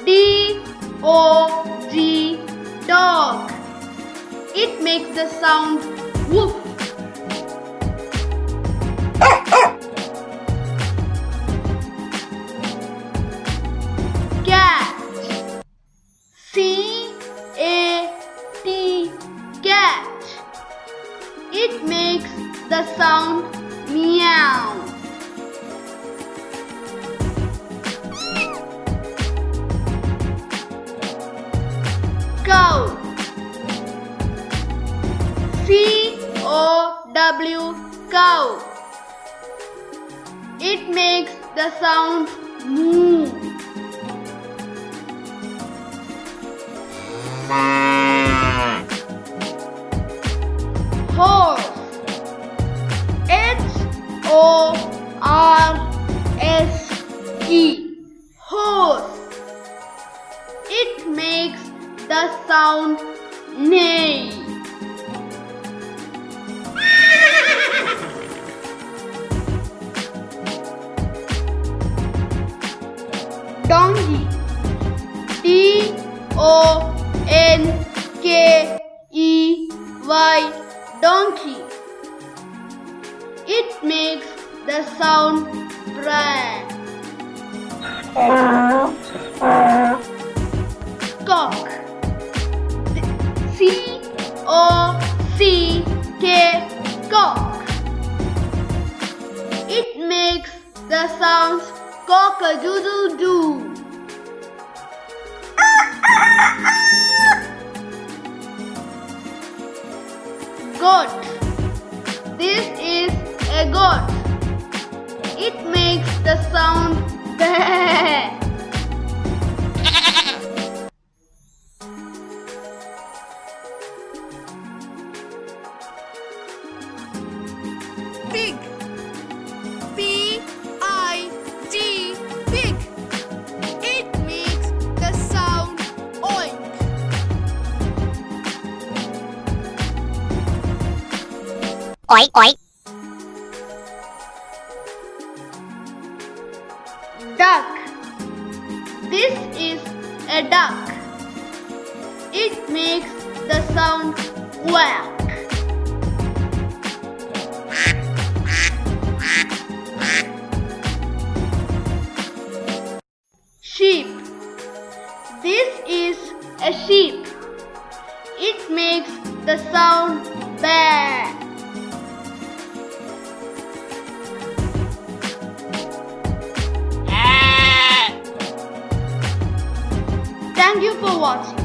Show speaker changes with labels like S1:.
S1: D-O-G, dog. It makes the sound woof. Cat. C-A-T, cat. It makes the sound meow. Cow. C-O-W, cow. It makes the sound moo. Horse. H-O-R-S-E, horse. It makes the sound neigh. Donkey. D-O-N-K-E-Y, donkey. It makes the sound bray. Cock. C-O-C-K, cock. It makes the sounds cock-a-doodle-doo. Goat. This is a goat. It makes the sound bah. Pig. P-I-G, pig. It makes the sound oink.
S2: Oink, oink.
S1: Duck. This is a duck. It makes the sound quack. Sheep. This is a sheep. It makes the sound bah. Thank you for watching.